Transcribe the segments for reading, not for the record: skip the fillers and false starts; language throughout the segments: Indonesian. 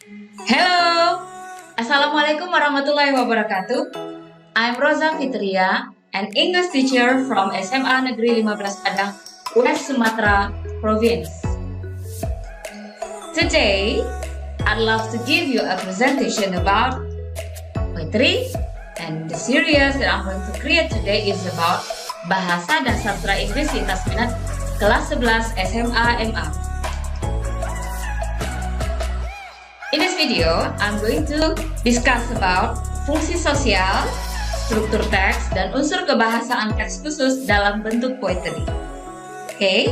Hello, Assalamualaikum warahmatullahi wabarakatuh. I'm Rosa Fitria, an English teacher from SMA Negeri 15 Padang, West Sumatra Province. Today, I'd love to give you a presentation about poetry, and the series that I'm going to create today is about Bahasa dan Sastra Inggris Lintas Minat kelas 11 SMA MA. In this video, I'm going to discuss about fungsi sosial, struktur teks, dan unsur kebahasaan teks khusus dalam bentuk poetry. Oke,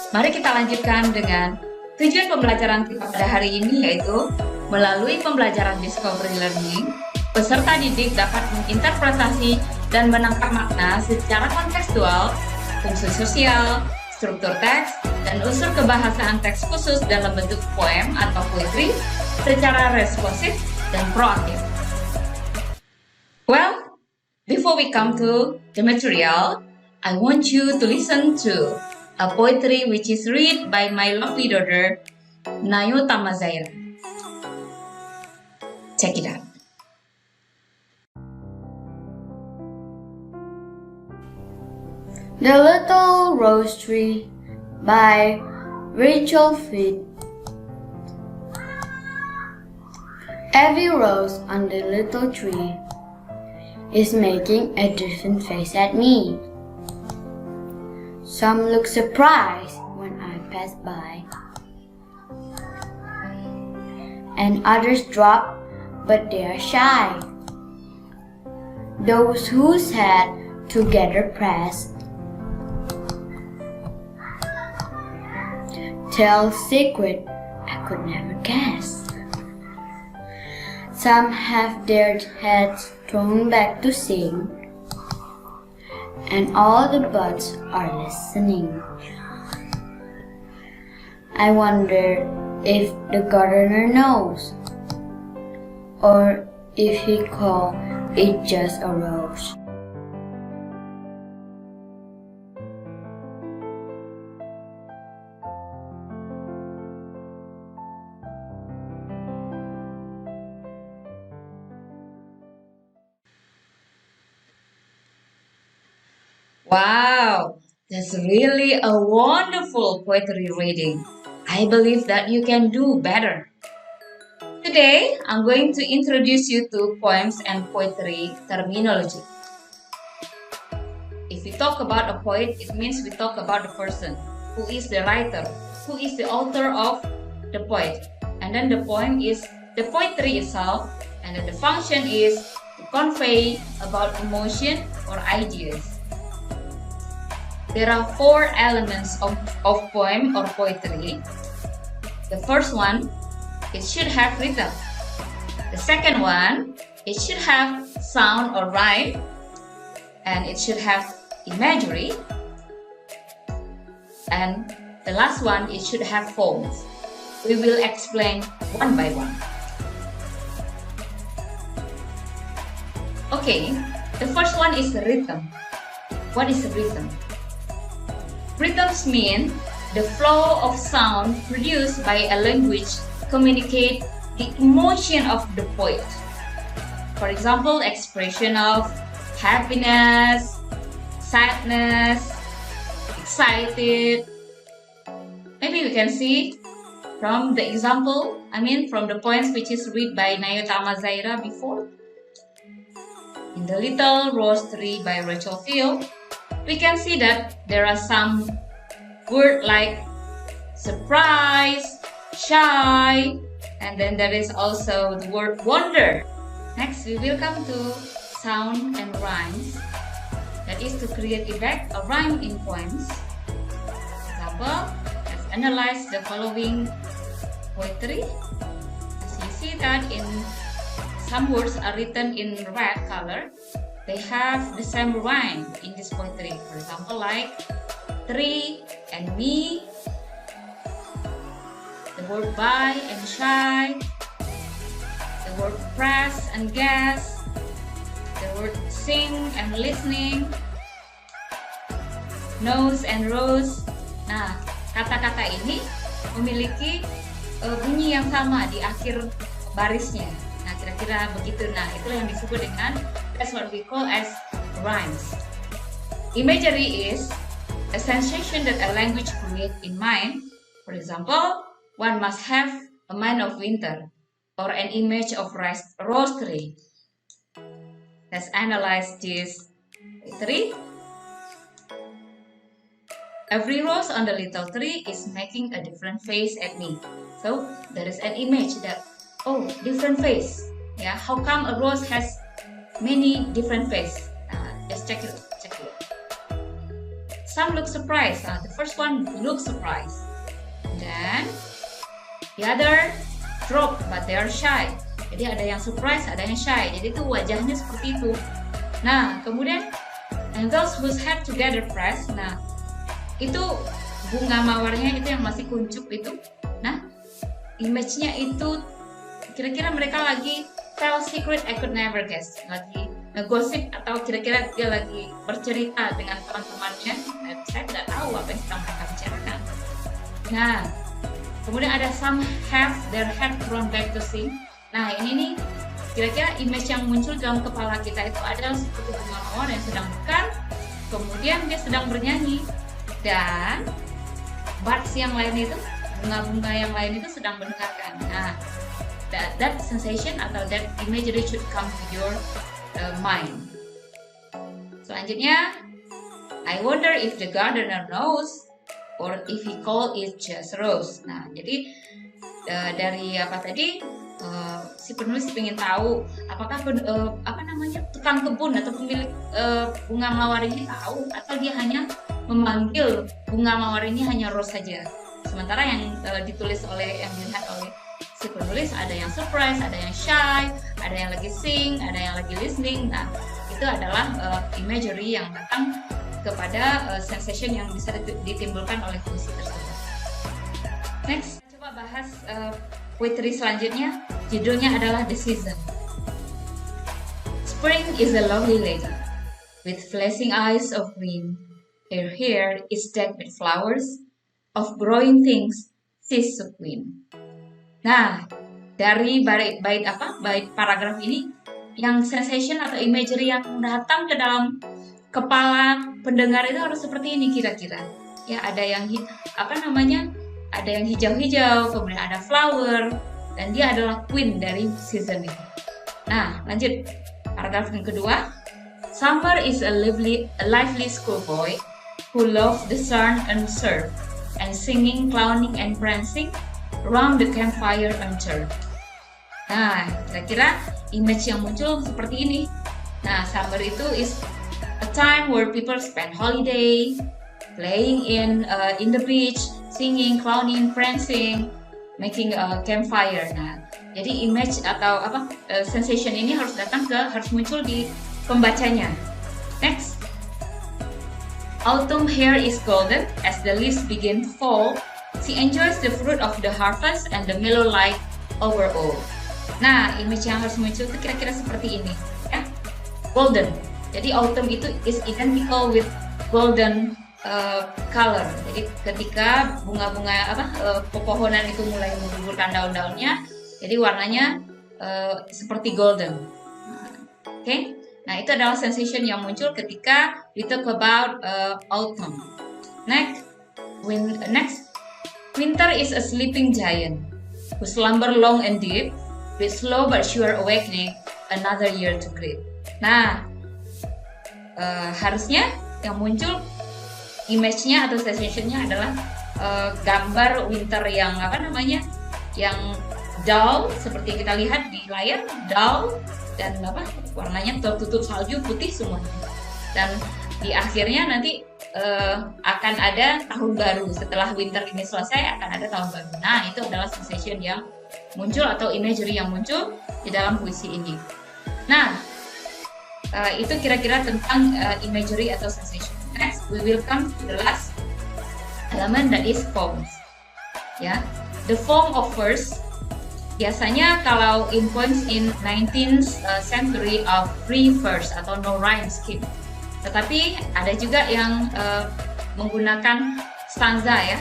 mari kita lanjutkan dengan tujuan pembelajaran kita pada hari ini, yaitu melalui pembelajaran discovery learning, peserta didik dapat menginterpretasi dan menangkap makna secara kontekstual, fungsi sosial, struktur teks, dan unsur kebahasaan teks khusus dalam bentuk poem atau poetry secara responsif dan proaktif. Well, before we come to the material, I want you to listen to a poetry which is read by my lovely daughter, Nayo Tamazaira. Check it out. The Little Rose Tree by Rachel Field. Every rose on the little tree is making a different face at me. Some look surprised when I pass by, and others drop, but they are shy. Those whose head together press tell secret I could never guess. Some have their heads thrown back to sing, and all the buds are listening. I wonder if the gardener knows, or if he called it just a rose. Wow, that's really a wonderful poetry reading. I believe that you can do better. Today, I'm going to introduce you to poems and poetry terminology. If we talk about a poet, it means we talk about the person, who is the writer, who is the author of the poet. And then the poem is the poetry itself, and then the function is to convey about emotion or ideas. There are four elements of poem or poetry. The first one, it should have rhythm. The second one, it should have sound or rhyme. And it should have imagery. And the last one, it should have forms. We will explain one by one. Okay, the first one is the rhythm. What is the rhythm? Rhythms mean the flow of sound produced by a language communicate the emotion of the poet. For example, expression of happiness, sadness, excited. Maybe we can see from the example, from the poems which is read by Nayo Tamazaira before. In The Little Rose Tree by Rachel Field, we can see that there are some words like surprise, shy, and then there is also the word wonder. Next, we will come to sound and rhymes. That is to create effect or rhyme in poems. For example, let's analyze the following poetry. As you see that in some words are written in red color, they have the same rhyme in this poetry. For example, like tree and me, the word buy and shy, the word press and guess, the word sing and listening, nose and rose. Nah, kata-kata ini memiliki bunyi yang sama di akhir barisnya. Nah, kira-kira begitu. Nah, itulah yang disebut dengan, that's what we call as rhymes. Imagery is a sensation that a language creates in mind. For example, one must have a mind of winter or an image of rose tree. Let's analyze this tree. Every rose on the little tree is making a different face at me. So there is an image that, oh, different face. Yeah, how come a rose has many different faces? Just check it. Some look surprised. The first one looks surprised. Then the other drop, but they are shy. Jadi ada yang surprise, ada yang shy. Jadi itu wajahnya seperti itu. Nah, kemudian and those whose head together pressed. Nah, itu bunga mawarnya itu yang masih kuncup itu. Nah, image-nya itu kira-kira mereka lagi tell secret I could never guess, lagi ngegosip atau kira-kira dia lagi bercerita dengan teman-temannya. Nah, saya tidak tahu apa yang sedang mereka bicarakan. Nah, kemudian ada some have their head thrown back to sing. Nah, ini nih kira-kira image yang muncul dalam kepala kita itu adalah seperti bunga mawar yang sedang mekar, kemudian dia sedang bernyanyi, dan buds yang lain itu, bunga-bunga yang lain itu sedang mendengarkan. Nah, that sensation atau that imagery should come to your mind. Selanjutnya, I wonder if the gardener knows or if he call it just rose. Nah, jadi dari apa tadi? Si penulis ingin tahu apakah tukang kebun atau pemilik bunga mawar ini tahu atau dia hanya memanggil bunga mawar ini hanya rose saja. Sementara yang dilihat oleh si penulis ada yang surprise, ada yang shy, ada yang lagi sing, ada yang lagi listening. Nah, itu adalah imagery yang datang kepada sensation yang bisa ditimbulkan oleh puisi tersebut. Next, coba bahas poetry selanjutnya. Judulnya adalah The Season. Spring is a lovely lady with flashing eyes of green. Her hair is decked with flowers of growing things. She's a queen. Nah, dari bait paragraf ini, yang sensation atau imagery yang datang ke dalam kepala pendengar itu harus seperti ini kira-kira. Ya, ada yang ada yang hijau-hijau, kemudian ada flower, dan dia adalah queen dari season ini. Nah, lanjut paragraf yang kedua. Summer is a lively schoolboy who loves the sun and surf and singing, clowning, and prancing around the campfire unturned. Nah, kira-kira image yang muncul seperti ini. Nah, summer itu is a time where people spend holiday, playing in the beach, singing, clowning, prancing, making a campfire. Nah, jadi image atau sensation ini harus muncul di pembacanya. Next, autumn hair is golden as the leaves begin to fall. She enjoys the fruit of the harvest and the mellow light over all. Nah, image yang harus muncul itu kira-kira seperti ini, ya. Golden. Jadi autumn itu is identical with golden color. Jadi ketika bunga-bunga pepohonan itu mulai menggugurkan daun-daunnya, jadi warnanya seperti golden. Oke. Nah, itu adalah sensation yang muncul ketika we talk about autumn. Next, winter is a sleeping giant who slumber long and deep with slow but sure awakening another year to greet. Nah, harusnya yang muncul image-nya atau sensation-nya adalah gambar winter yang yang dull, seperti kita lihat di layar, dull, dan warnanya tertutup salju putih semuanya. Dan di akhirnya nanti akan ada tahun baru. Setelah winter ini selesai akan ada tahun baru. Nah, itu adalah sensation yang muncul atau imagery yang muncul di dalam puisi ini. Nah, itu kira-kira tentang imagery atau sensation. Next, we will come to the last element, that is forms. Ya, the form of verse. Biasanya kalau in poems in 19th century of free verse atau no rhyme scheme. Tetapi ada juga yang menggunakan stanza, ya,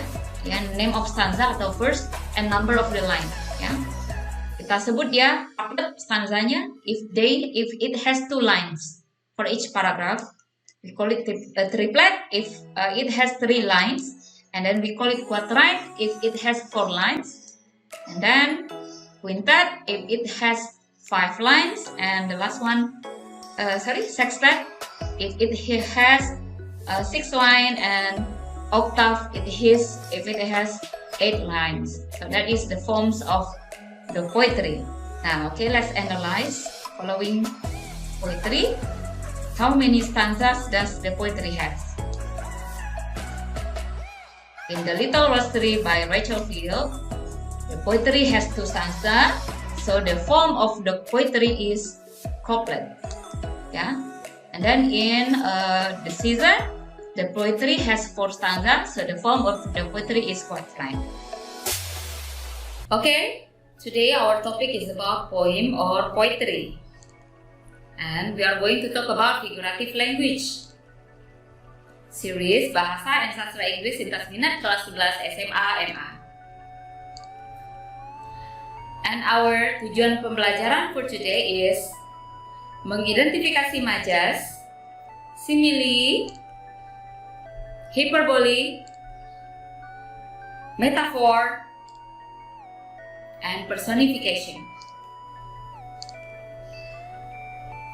name of stanza atau verse and number of the line. Ya, kita sebut dia stanzanya if it has 2 lines for each paragraph. We call it a triplet if it has 3 lines, and then we call it quatrain if it has 4 lines, and then quintet if it has 5 lines, and the last one, sextet if it has 6 lines, and octave if it has 8 lines. So that is the forms of the poetry. Now, okay, let's analyze following poetry. How many stanzas does the poetry have? In The Little Rosary by Rachel Field, the poetry has 2 stanzas, so the form of the poetry is couplet. Yeah, and then in The Season, the poetry has 4 stanzas, so the form of the poetry is quatrain. Okay, today our topic is about poem or poetry. And we are going to talk about figurative language. Series Bahasa dan Sastra Inggris Lintas Minat kelas 11 SMA MA. And our tujuan pembelajaran for today is mengidentifikasi majas, simile, hyperbole, metaphor, and personification.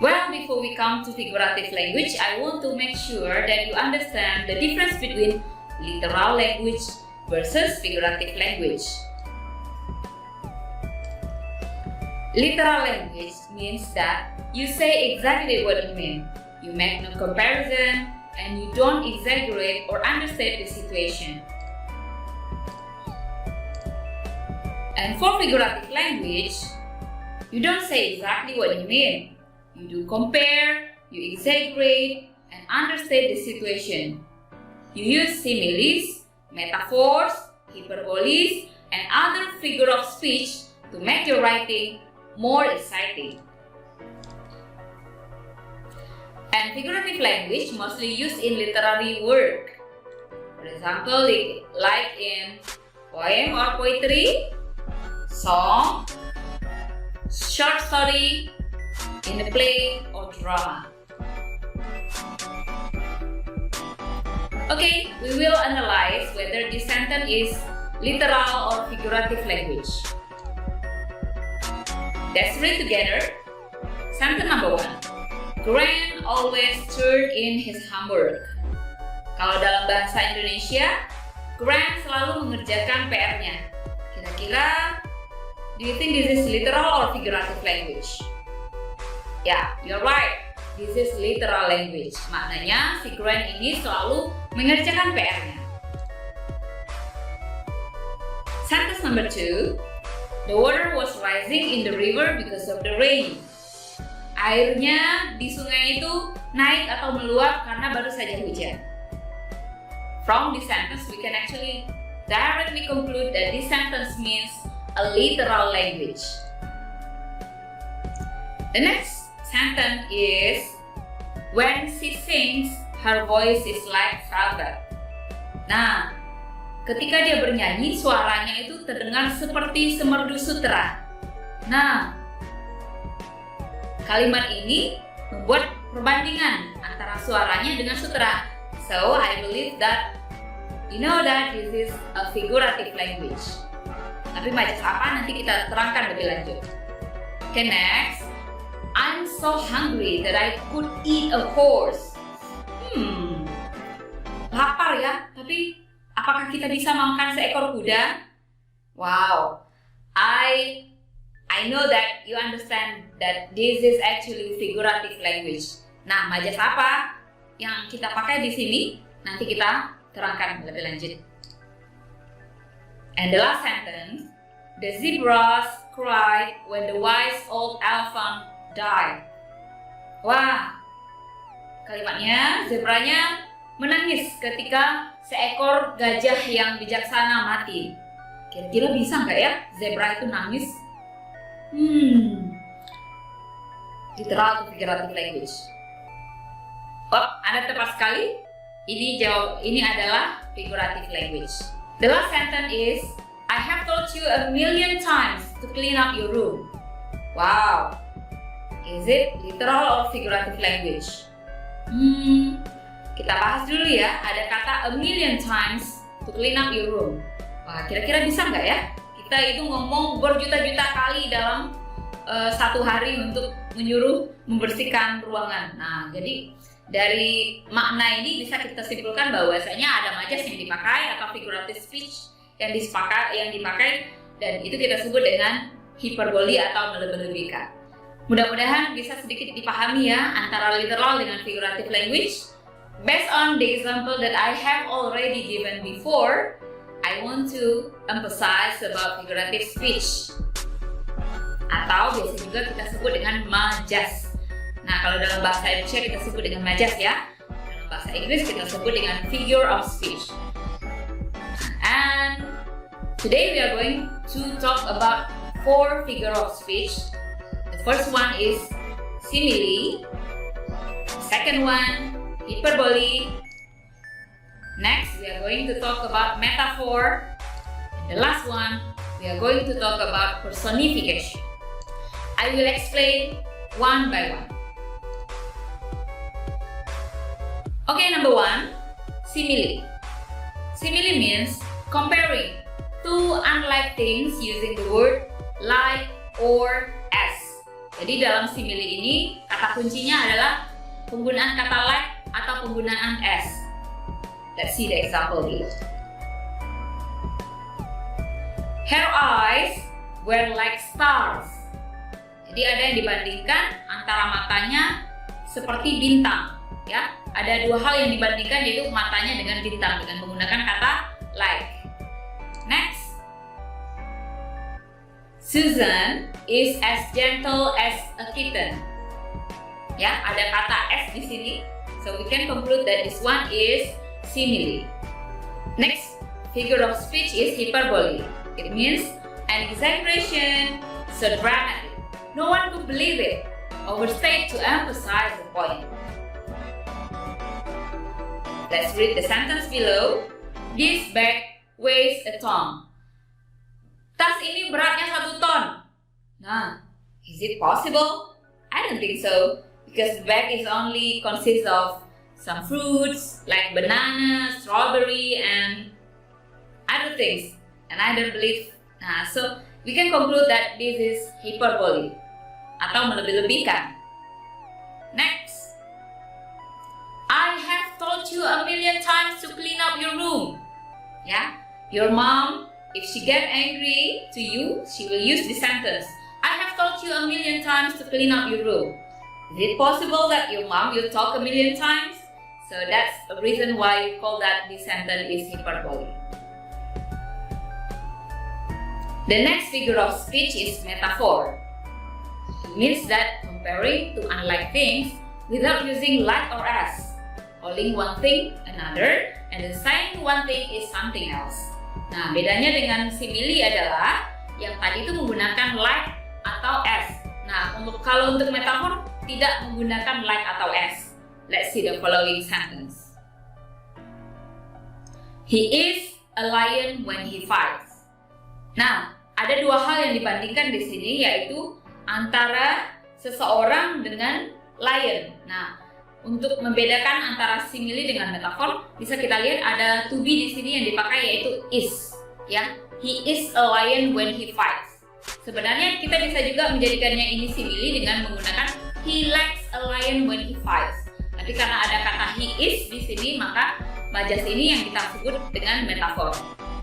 Well, before we come to figurative language, I want to make sure that you understand the difference between literal language versus figurative language. Literal language means that you say exactly what you mean. You make no comparison and you don't exaggerate or understate the situation. And for figurative language, you don't say exactly what you mean. You do compare, you exaggerate, and understate the situation. You use similes, metaphors, hyperboles, and other figure of speech to make your writing more exciting. And figurative language mostly used in literary work. For example, like in poem or poetry, song, short story, in a play or drama. Okay, we will analyze whether this sentence is literal or figurative language. Let's read together. Sentence number 1. Grant always turned in his homework. Kalau dalam bahasa Indonesia, Grant selalu mengerjakan PR-nya. Kira-kira, do you think this is literal or figurative language? Ya, you're right. This is literal language. Maknanya si Grant ini selalu mengerjakan PR-nya. Sentence number 2. The water was rising in the river because of the rain. Airnya di sungai itu naik atau meluap karena baru saja hujan. From this sentence, we can actually directly conclude that this sentence means a literal language. The next sentence is, when she sings, her voice is like velvet. Nah, ketika dia bernyanyi, suaranya itu terdengar seperti semerdu sutera. Nah, kalimat ini membuat perbandingan antara suaranya dengan sutera. So, I believe that you know that this is a figurative language. Tapi majas apa nanti kita terangkan lebih lanjut. Okay, next. I'm so hungry that I could eat a horse. Lapar ya, tapi apakah kita bisa makan seekor kuda? Wow, I know that you understand that this is actually figurative language. Nah, majas apa yang kita pakai di sini? Nanti kita terangkan lebih lanjut. And the last sentence, the zebras cried when the wise old elephant died. Wah, kalimatnya zebranya menangis ketika seekor gajah yang bijaksana mati. Kira-kira bisa nggak ya zebra itu nangis? Literal atau figurative language? Oh, Anda tepat sekali. Ini adalah figurative language. The last sentence is, I have told you a million times to clean up your room. Wow. Is it literal or figurative language? Kita bahas dulu ya. Ada kata a million times to clean up your room. Wah, kira-kira bisa nggak ya? Kita itu ngomong berjuta-juta kali dalam satu hari untuk menyuruh membersihkan ruangan. Nah, jadi dari makna ini bisa kita simpulkan bahwasanya ada majas yang dipakai atau figurative speech yang dipakai dan itu kita sebut dengan hiperboli atau melebih-lebihkan. Mudah-mudahan bisa sedikit dipahami ya antara literal dengan figurative language. Based on the example that I have already given before, I want to emphasize about figurative speech. Atau biasa juga kita sebut dengan majas. Nah, kalau dalam bahasa Indonesia kita sebut dengan majas ya. Dalam bahasa Inggris kita sebut dengan figure of speech. And today we are going to talk about 4 figure of speech. The first one is simile. Second one, hyperbole. Next, we are going to talk about metaphor. And the last one, we are going to talk about personification. I will explain one by one. Okay, number 1, simile. Simile means comparing two unlike things using the word like or as. Jadi dalam simile ini kata kuncinya adalah penggunaan kata like atau penggunaan as. Let's see the example here. Her eyes were like stars. Jadi ada yang dibandingkan antara matanya seperti bintang, ya. Ada 2 hal yang dibandingkan yaitu matanya dengan bintang dengan menggunakan kata like. Next. Susan is as gentle as a kitten. Ya, ada kata as di sini. So we can conclude that this one is simile. Next, figure of speech is hyperbole. It means an exaggeration, so dramatic. No one could believe it. Overstate to emphasize the point. Let's read the sentence below. This bag weighs a ton. Tas ini beratnya 1 ton. Nah, is it possible? I don't think so, because the bag is only consists of some fruits like banana, strawberry, and other things. And I don't believe. So we can conclude that this is hyperbole atau melebih-lebihkan. Next. I have told you a million times to clean up your room. Yeah, your mom, if she get angry to you, she will use this sentence. I have told you a million times to clean up your room. Is it possible that your mom will talk a million times? So that's the reason why you call that this sentence is hyperbole. The next figure of speech is metaphor. It means that comparing to unlike things without using like or as. Calling one thing another and then saying one thing is something else. Nah, bedanya dengan simile adalah yang tadi itu menggunakan like atau as. Nah, kalau untuk metafor tidak menggunakan like atau as. Let's see the following sentence. He is a lion when he fights. Nah, ada 2 hal yang dibandingkan di sini yaitu antara seseorang dengan lion. Nah, untuk membedakan antara simile dengan metafor, bisa kita lihat ada to be di sini yang dipakai yaitu is, ya. He is a lion when he fights. Sebenarnya kita bisa juga menjadikannya ini simile dengan menggunakan he likes a lion when he fights. Tapi karena ada kata he is di sini, maka majas ini yang kita sebut dengan metafor.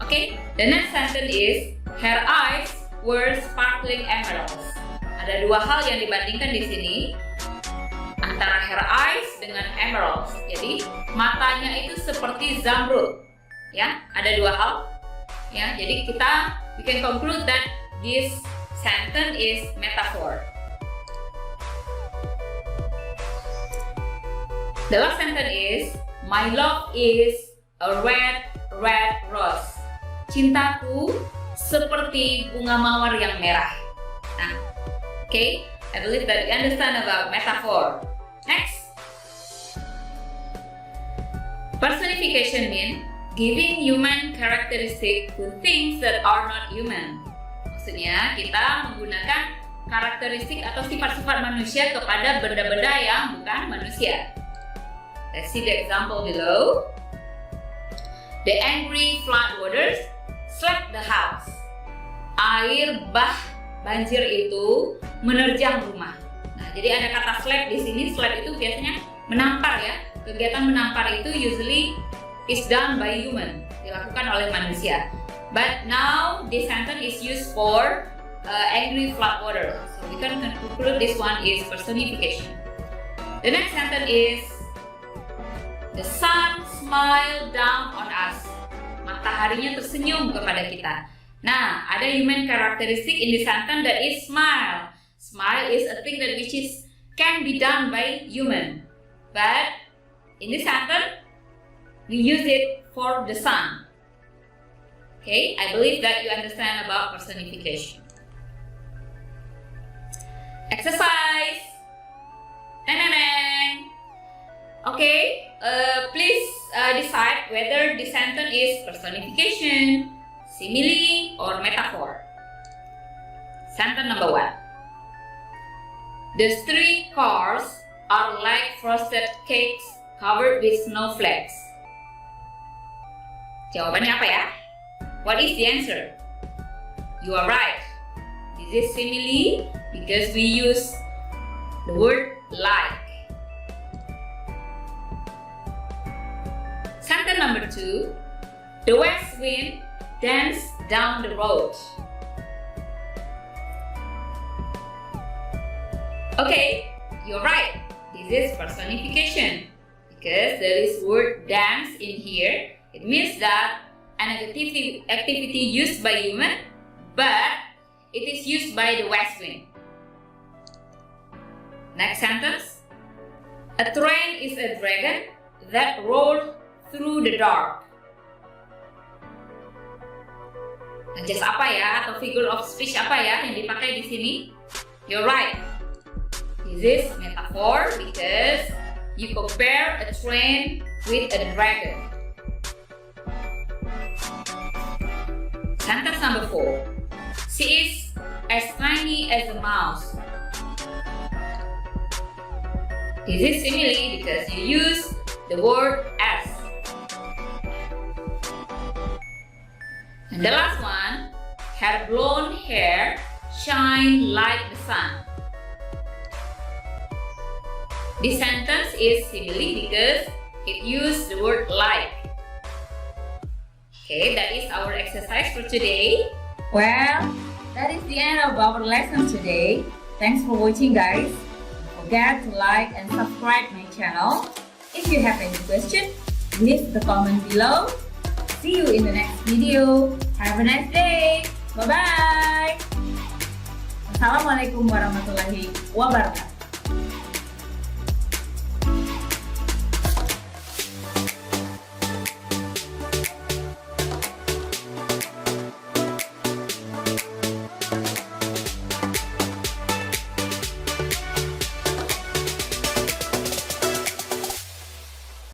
Okay? The next sentence is her eyes were sparkling emeralds. Ada 2 hal yang dibandingkan di sini antara her eyes dengan emeralds. Jadi matanya itu seperti zamrud. Ya, ada 2 hal. Ya, jadi we can conclude that this sentence is metaphor. The last sentence is my love is a red rose. Cintaku seperti bunga mawar yang merah. Nah, okay, I believe that you understand about metaphor. Next, personification means giving human characteristic to things that are not human. Maksudnya kita menggunakan karakteristik atau sifat-sifat manusia kepada benda-benda yang bukan manusia. Let's see the example below. The angry flood waters swept the house. Air bah banjir itu menerjang rumah. Nah, jadi ada kata slap di sini. Slap itu biasanya menampar ya. Kegiatan menampar itu usually is done by human, dilakukan oleh manusia. But now this sentence is used for angry flood water. So we can conclude this one is personification. The next sentence is the sun smiled down on us. Mataharinya tersenyum kepada kita. Nah, ada human characteristic in the sentence that is smile. Smile is a thing that which is can be done by human. But in this sentence, we use it for the sun. Okay, I believe that you understand about personification. Exercise. Okay, please decide whether the sentence is personification, simile, or metaphor. Sentence number 1. The street cars are like frosted cakes covered with snowflakes. Jawabannya apa ya? What is the answer? You are right. This is simile because we use the word like. Sentence number 2. The west wind danced down the road. Okay, you're right. This is personification because there is word dance in here. It means that an activity used by human, but it is used by the west wind. Next sentence. A train is a dragon that rolled through the dark. Nah, just apa ya atau figure of speech apa ya yang dipakai di sini? You're right. This is metaphor because you compare a train with a dragon. Sentence number 4. She is as tiny as a mouse. This is simile because you use the word as. And the last one, her blonde hair shine like the sun. This sentence is simile because it uses the word like. Okay, that is our exercise for today. Well, that is the end of our lesson today. Thanks for watching, guys. Don't forget to like and subscribe my channel. If you have any question, leave the comment below. See you in the next video. Have a nice day. Bye-bye. Assalamualaikum warahmatullahi wabarakatuh.